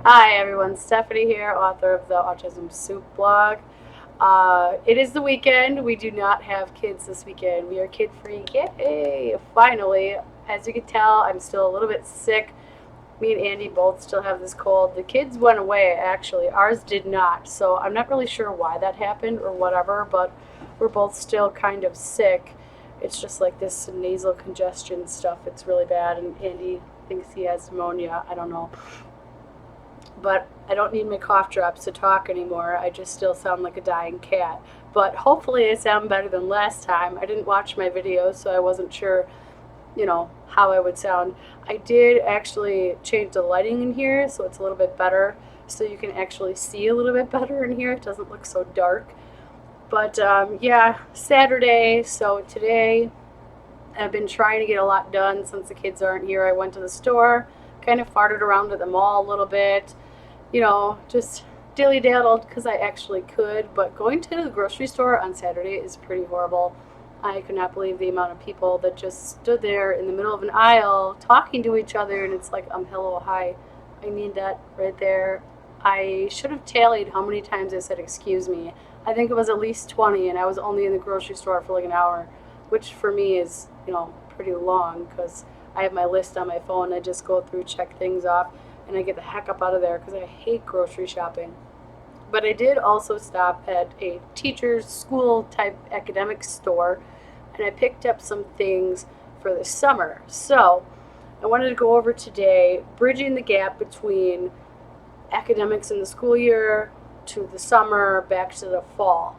Hi everyone, Stephanie here, author of the Autism Soup blog. It is the weekend. We do not have kids this weekend. We are kid free. Yay! Finally, as you can tell, I'm still a little bit sick. Me and Andy both still have this cold. The kids went away actually. Ours did not. So I'm not really sure why that happened or whatever, but we're both still kind of sick. It's just like this nasal congestion stuff. It's really bad, and Andy thinks he has pneumonia. I don't know. But I don't need my cough drops to talk anymore. I just still sound like a dying cat. But hopefully I sound better than last time. I didn't watch my videos, so I wasn't sure, how I would sound. I did actually change the lighting in here, so it's a little bit better. So you can actually see a little bit better in here. It doesn't look so dark. But yeah, Saturday, so today I've been trying to get a lot done since the kids aren't here. I went to the store, kind of farted around at the mall a little bit, just dilly daddled because I actually could. But going to the grocery store on Saturday is pretty horrible. I could not believe the amount of people that just stood there in the middle of an aisle talking to each other, and it's like, hello, hi. I need that right there. I should have tallied how many times I said excuse me. I think it was at least 20, and I was only in the grocery store for like an hour, which for me is, pretty long because I have my list on my phone. I just go through, check things off, and I get the heck up out of there because I hate grocery shopping. But I did also stop at a teacher's school type academic store, and I picked up some things for the summer. So I wanted to go over today bridging the gap between academics in the school year to the summer back to the fall.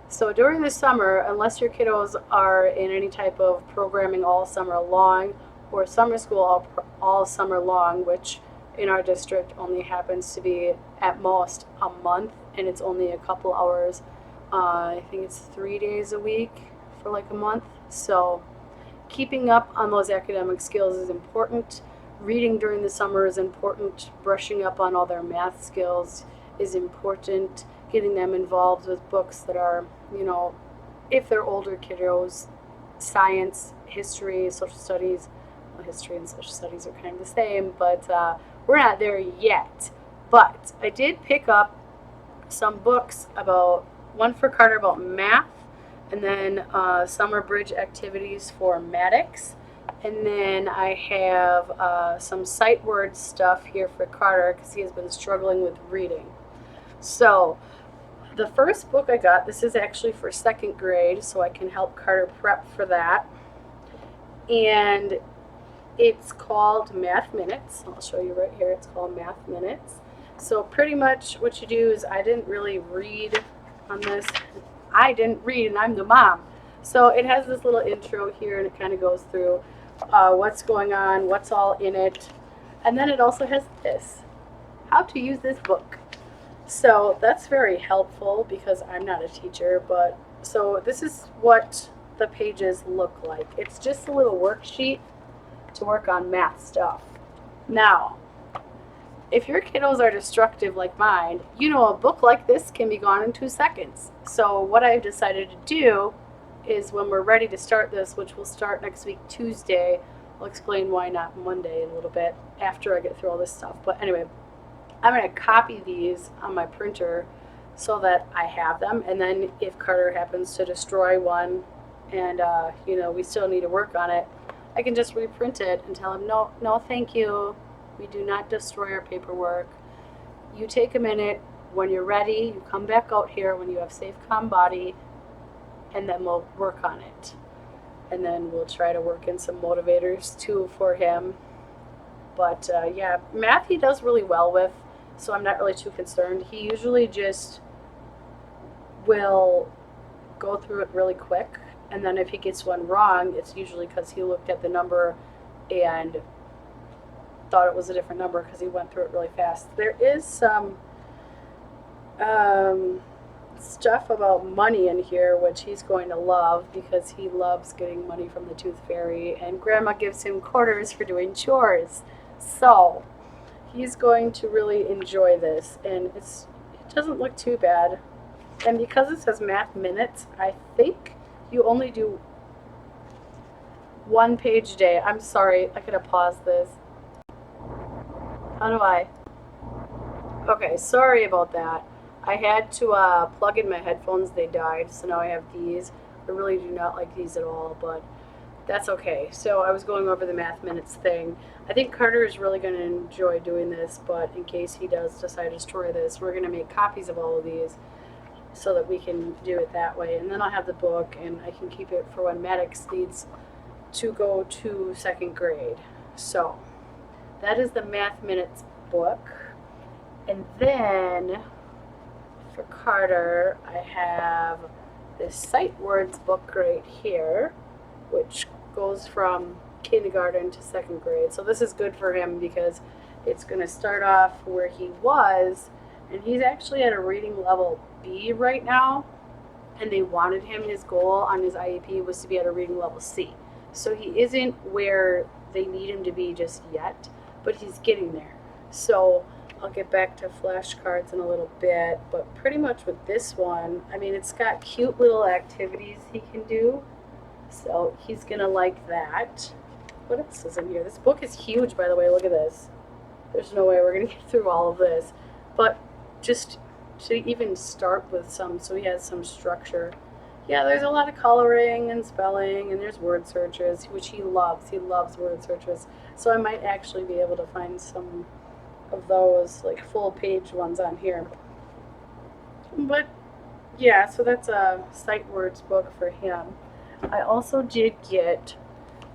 So during the summer, unless your kiddos are in any type of programming all summer long or summer school all summer long, which in our district only happens to be at most a month, and it's only a couple hours. I think it's 3 days a week for like a month. So keeping up on those academic skills is important. Reading during the summer is important. Brushing up on all their math skills is important. Getting them involved with books that are, if they're older kiddos, science, history, social studies. Well, history and social studies are kind of the same, but we're not there yet. But I did pick up some books about one for Carter about math, and then summer bridge activities for Maddox. And then I have some sight word stuff here for Carter because he has been struggling with reading. So the first book I got, this is actually for second grade, so I can help Carter prep for that. And it's called Math Minutes. I'll show you right here. It's called Math Minutes. So pretty much what you do is, I didn't really read on this. I didn't read, and I'm the mom. So it has this little intro here, and it kind of goes through what's going on, what's all in it. And then it also has this, how to use this book. So that's very helpful because I'm not a teacher, but so this is what the pages look like. It's just a little worksheet to work on math stuff. Now, if your kiddos are destructive like mine, a book like this can be gone in 2 seconds. So what I've decided to do is, when we're ready to start this, which will start next week Tuesday, I'll explain why not Monday in a little bit after I get through all this stuff. But anyway, I'm going to copy these on my printer so that I have them. And then if Carter happens to destroy one and, we still need to work on it, I can just reprint it and tell him, no, no, thank you. We do not destroy our paperwork. You take a minute. When you're ready, you come back out here when you have safe, calm body, and then we'll work on it. And then we'll try to work in some motivators too for him. But yeah, math he does really well with, so I'm not really too concerned. He usually just will go through it really quick, and then if he gets one wrong, it's usually because he looked at the number and thought it was a different number because he went through it really fast. There is some stuff about money in here, which he's going to love because he loves getting money from the Tooth Fairy, and Grandma gives him quarters for doing chores. So he's going to really enjoy this, and it doesn't look too bad. And because it says Math Minutes, I think you only do 1 page a day. I'm sorry, I gotta pause this. How do I? Okay, sorry about that. I had to plug in my headphones, they died, so now I have these. I really do not like these at all, but that's okay. So I was going over the math minutes thing. I think Carter is really going to enjoy doing this, but in case he does decide to destroy this, we're going to make copies of all of these so that we can do it that way. And then I'll have the book and I can keep it for when Maddox needs to go to second grade. So that is the math minutes book. And then for Carter, I have this sight words book right here, which goes from kindergarten to second grade. So this is good for him because it's going to start off where he was, and he's actually at a reading level B right now, and they wanted him, his goal on his IEP was to be at a reading level C. So he isn't where they need him to be just yet, but he's getting there. So I'll get back to flashcards in a little bit, but pretty much with this one, I mean, it's got cute little activities he can do, so he's gonna like that. What else is in here? This book is huge, by the way. Look at this. There's no way we're gonna get through all of this, but just to even start with some, so he has some structure. Yeah, there's a lot of coloring and spelling, and there's word searches, which he loves. He loves word searches, so I might actually be able to find some of those like full page ones on here. But yeah, so that's a sight words book for him. I also did get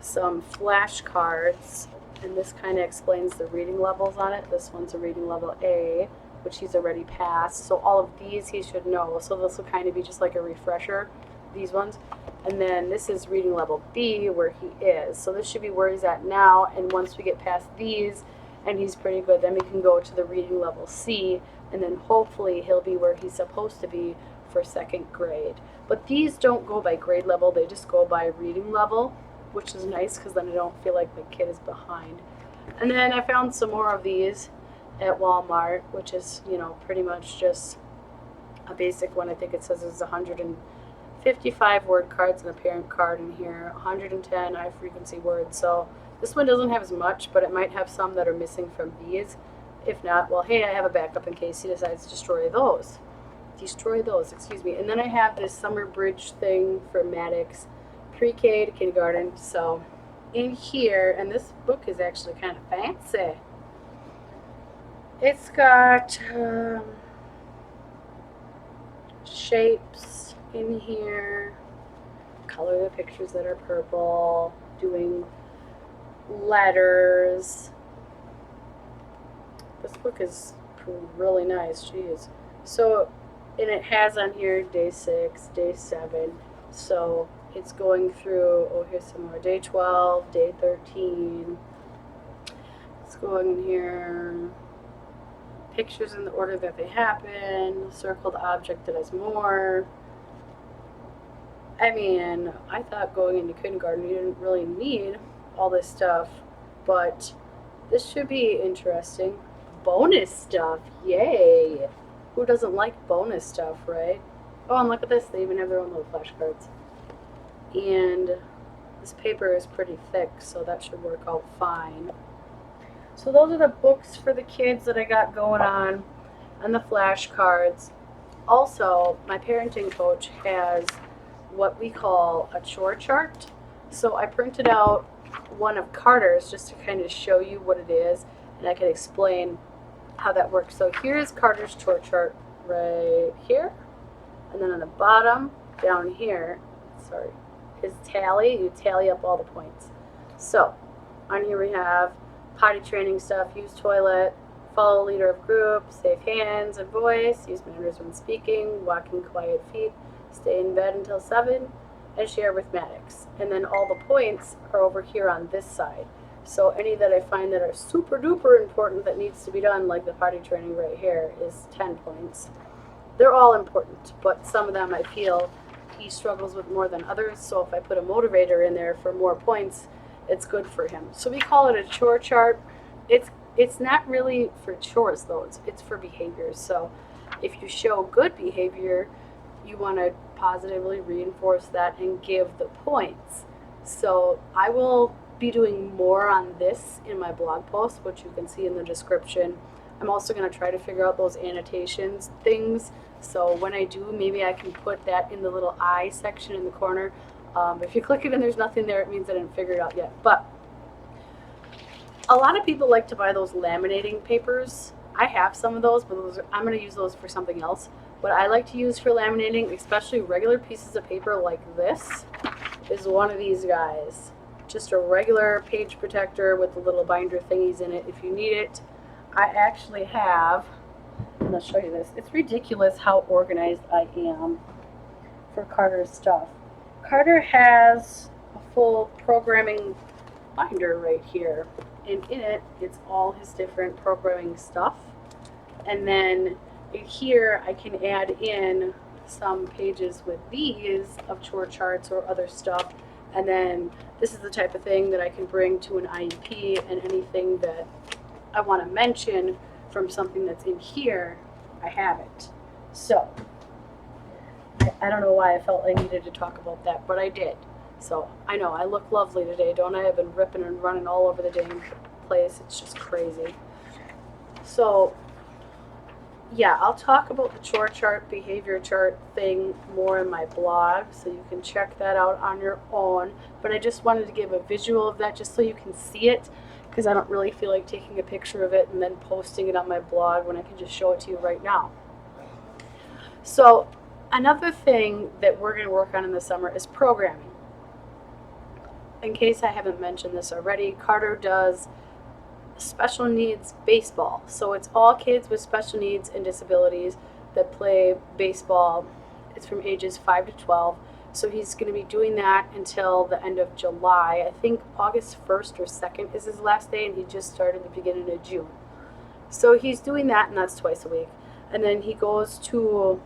some flashcards, and this kind of explains the reading levels on it. This one's a reading level A, which he's already passed. So all of these he should know. So this will kind of be just like a refresher, these ones. And then this is reading level B, where he is. So this should be where he's at now. And once we get past these, and he's pretty good, then we can go to the reading level C, and then hopefully he'll be where he's supposed to be for second grade. But these don't go by grade level, they just go by reading level, which is nice because then I don't feel like my kid is behind. And then I found some more of these at Walmart, which is, you know, pretty much just a basic one. I think it says it's 155 word cards and a parent card in here, 110 high frequency words. So this one doesn't have as much, but it might have some that are missing from these. If not, well, hey, I have a backup in case he decides to destroy those. Excuse me. And then I have this summer bridge thing for Maddox, pre-K to kindergarten. So in here, and this book is actually kind of fancy. It's got shapes in here, color the pictures that are purple, doing letters. This book is really nice, jeez. So, and it has on here day 6, day 7. So it's going through, oh, here's some more, day 12, day 13. It's going in here, pictures in the order that they happen, circled object that has more. I mean, I thought going into kindergarten you didn't really need all this stuff, but this should be interesting. Bonus stuff, yay! Who doesn't like bonus stuff, right? Oh, and look at this, they even have their own little flashcards. And this paper is pretty thick, so that should work out fine. So those are the books for the kids that I got going on, and the flashcards. Also, my parenting coach has what we call a chore chart. So I printed out one of Carter's just to kind of show you what it is, and I can explain how that works. So here's Carter's chore chart right here, and then on the bottom down here, sorry, is tally. You tally up all the points. So on here we have potty training stuff, use toilet, follow leader of group, safe hands and voice, use manners when speaking, walking quiet feet, stay in bed until 7, and share with Maddox. And then all the points are over here on this side. So any that I find that are super duper important that needs to be done, like the potty training right here, is 10 points. They're all important, but some of them I feel he struggles with more than others, so if I put a motivator in there for more points, it's good for him. So we call it a chore chart. It's not really for chores though, it's for behaviors. So if you show good behavior, you want to positively reinforce that and give the points. So I will be doing more on this in my blog post, which you can see in the description. I'm also going to try to figure out those annotations things. So when I do, maybe I can put that in the little I section in the corner. If you click it and there's nothing there, it means I didn't figure it out yet. But a lot of people like to buy those laminating papers. I have some of those, but I'm going to use those for something else. What I like to use for laminating, especially regular pieces of paper like this, is one of these guys. Just a regular page protector with the little binder thingies in it if you need it. I actually have, and I'll show you this. It's ridiculous how organized I am for Carter's stuff. Carter has a full programming binder right here, and in it, it's all his different programming stuff. And then here I can add in some pages with these of chore charts or other stuff, and then this is the type of thing that I can bring to an IEP, and anything that I want to mention from something that's in here, I have it. So I don't know why I felt I needed to talk about that, but I did. So I know I look lovely today, don't I? I've been ripping and running all over the dang place. It's just crazy. So yeah, I'll talk about the chore chart, behavior chart thing more in my blog, so you can check that out on your own. But I just wanted to give a visual of that just so you can see it, because I don't really feel like taking a picture of it and then posting it on my blog when I can just show it to you right now. So another thing that we're going to work on in the summer is programming. In case I haven't mentioned this already, Carter does special needs baseball. So it's all kids with special needs and disabilities that play baseball. It's from ages 5 to 12. So he's going to be doing that until the end of July. I think August 1st or 2nd is his last day, and he just started the beginning of June. So he's doing that, and that's twice a week. And then he goes to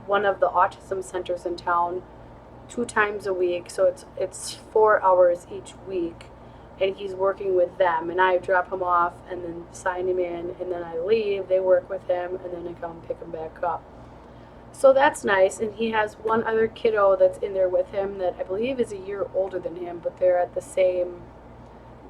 one of the autism centers in town 2 times a week. So it's 4 hours each week. And he's working with them, and I drop him off and then sign him in, and then I leave, they work with him, and then I come pick him back up. So that's nice. And he has one other kiddo that's in there with him that I believe is a year older than him, but they're at the same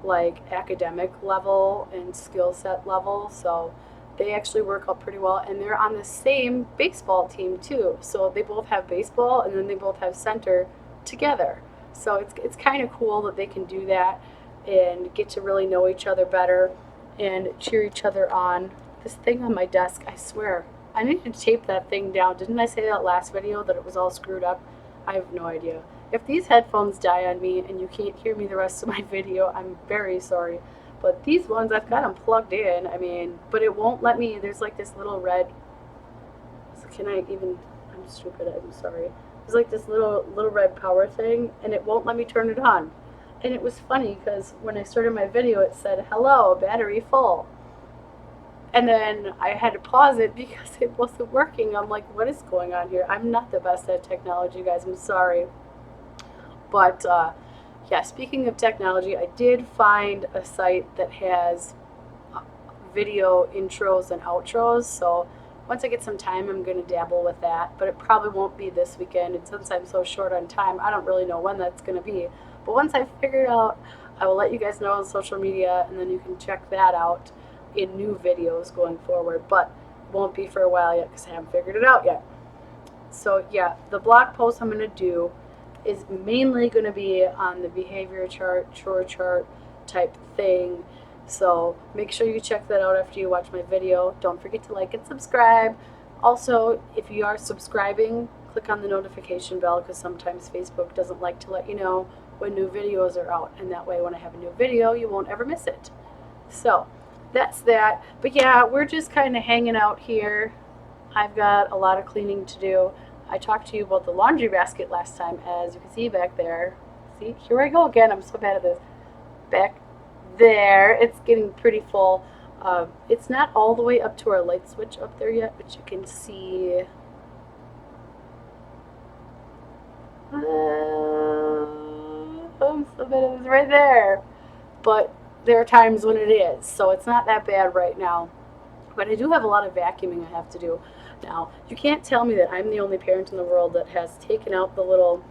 like academic level and skill set level, so they actually work out pretty well, and they're on the same baseball team too. So they both have baseball, and then they both have center together. So it's kind of cool that they can do that and get to really know each other better and cheer each other on. This thing on my desk, I swear, I need to tape that thing down. Didn't I say that last video that it was all screwed up? I have no idea. If these headphones die on me and you can't hear me the rest of my video, I'm very sorry. But these ones, I've got them plugged in, but it won't let me. There's like this little red, can I even, I'm stupid, I'm sorry. There's like this little red power thing, and it won't let me turn it on. And it was funny because when I started my video, it said, hello, battery full. And then I had to pause it because it wasn't working. I'm like, what is going on here? I'm not the best at technology, guys. I'm sorry. But yeah, speaking of technology, I did find a site that has video intros and outros. So once I get some time, I'm going to dabble with that. But it probably won't be this weekend. And since I'm so short on time, I don't really know when that's going to be. But once I figure it out, I will let you guys know on social media, and then you can check that out in new videos going forward. But it won't be for a while yet because I haven't figured it out yet. So yeah, the blog post I'm going to do is mainly going to be on the behavior chart, chore chart type thing. So make sure you check that out after you watch my video. Don't forget to like and subscribe. Also, if you are subscribing, click on the notification bell, because sometimes Facebook doesn't like to let you know when new videos are out, and that way when I have a new video you won't ever miss it. So that's that. But yeah, we're just kind of hanging out here. I've got a lot of cleaning to do. I talked to you about the laundry basket last time, as you can see back there. See, here I go again, I'm so bad at this. Back there, it's getting pretty full. It's not all the way up to our light switch up there yet, but you can see I'm so bad at this right there. But there are times when it is, so it's not that bad right now. But I do have a lot of vacuuming I have to do. Now, you can't tell me that I'm the only parent in the world that has taken out the little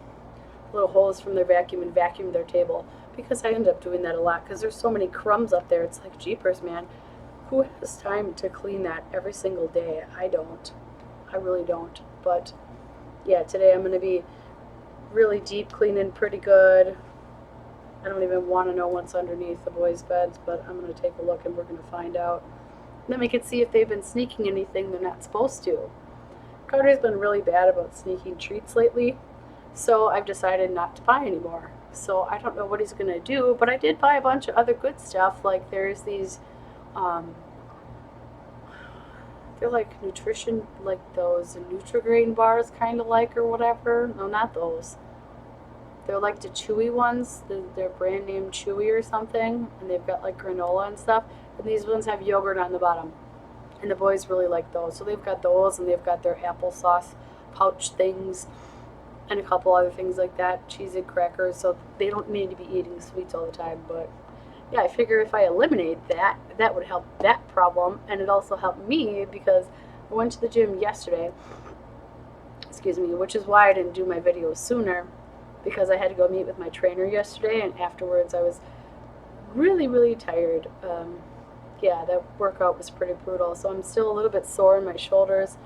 holes from their vacuum and vacuumed their table, because I end up doing that a lot because there's so many crumbs up there. It's like, jeepers, man. who has time to clean that every single day? I don't. I really don't. But yeah, today I'm going to be really deep cleaning pretty good. I don't even want to know what's underneath the boys' beds, but I'm going to take a look and we're going to find out. And then we can see if they've been sneaking anything they're not supposed to. Carter's been really bad about sneaking treats lately, so I've decided not to buy anymore. So I don't know what he's going to do, but I did buy a bunch of other good stuff. Like there's these, um, they're like nutrition, like those Nutrigrain bars, kind of like, or whatever. No, not those. They're like the chewy ones. They're brand name Chewy or something, and they've got like granola and stuff. And these ones have yogurt on the bottom, and the boys really like those. So they've got those, and they've got their applesauce pouch things, and a couple other things like that, cheese and crackers. So they don't need to be eating sweets all the time. But yeah, I figure if I eliminate that, that would help that problem, and it also helped me because I went to the gym yesterday. Excuse me, which is why I didn't do my videos sooner, because I had to go meet with my trainer yesterday, and afterwards I was really, really tired. Yeah, that workout was pretty brutal, so I'm still a little bit sore in my shoulders,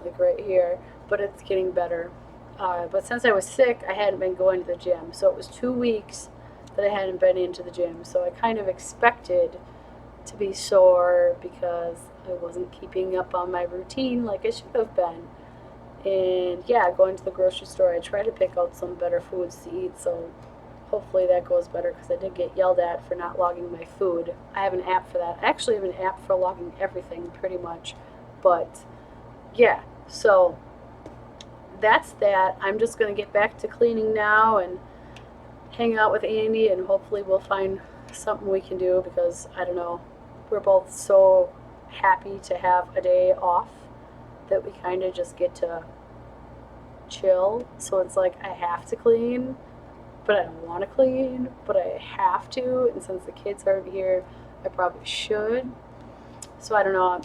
like right here, but it's getting better. But since I was sick, I hadn't been going to the gym, so it was 2 weeks that I hadn't been into the gym, so I kind of expected to be sore because I wasn't keeping up on my routine like I should have been. And yeah, going to the grocery store, I try to pick out some better foods to eat, so hopefully that goes better because I did get yelled at for not logging my food. I have an app for that. I actually have an app for logging everything pretty much. But yeah, so that's that. I'm just going to get back to cleaning now and hang out with Andy, and hopefully we'll find something we can do because I don't know, we're both so happy to have a day off that we kind of just get to chill. So it's like I have to clean, but I don't want to clean, but I have to. And since the kids aren't here, I probably should. So I don't know.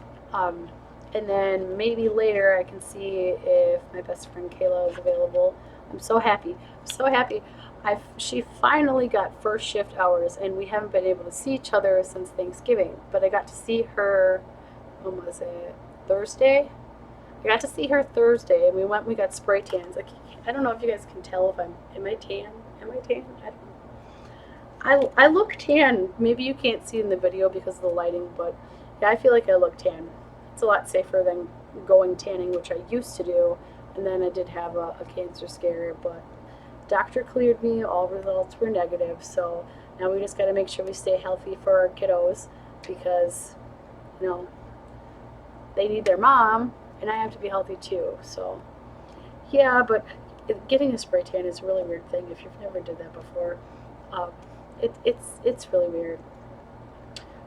And then maybe later I can see if my best friend Kayla is available. I'm so happy. I'm so happy. She finally got first shift hours, and we haven't been able to see each other since Thanksgiving. But I got to see her, when was it, Thursday? I got to see her Thursday, and we got spray tans. I don't know if you guys can tell if am I tan? Am I tan? I don't know. I look tan. Maybe you can't see in the video because of the lighting, but yeah, I feel like I look tan. It's a lot safer than going tanning, which I used to do, and then I did have a cancer scare, but doctor cleared me. All results were negative, so now we just got to make sure we stay healthy for our kiddos because, you know, they need their mom, and I have to be healthy too. So yeah, but getting a spray tan is a really weird thing if you've never did that before. It's really weird.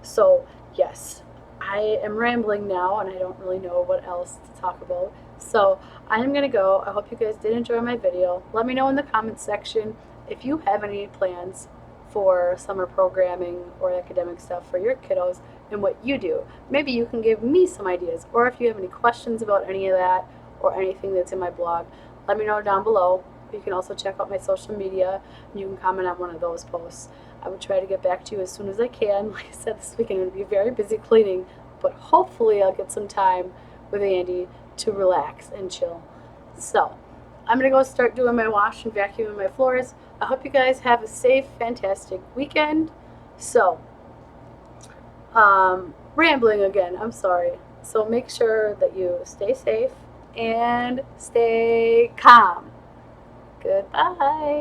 So yes, I am rambling now, and I don't really know what else to talk about. So I am gonna go. I hope you guys did enjoy my video. Let me know in the comments section if you have any plans for summer programming or academic stuff for your kiddos and what you do. Maybe you can give me some ideas, or if you have any questions about any of that or anything that's in my blog, let me know down below. You can also check out my social media, and you can comment on one of those posts. I will try to get back to you as soon as I can. Like I said, this weekend I'm going to be very busy cleaning, but hopefully I'll get some time with Andy to relax and chill. So I'm going to go start doing my wash and vacuuming my floors. I hope you guys have a safe, fantastic weekend. So, rambling again, I'm sorry. So make sure that you stay safe and stay calm. Goodbye.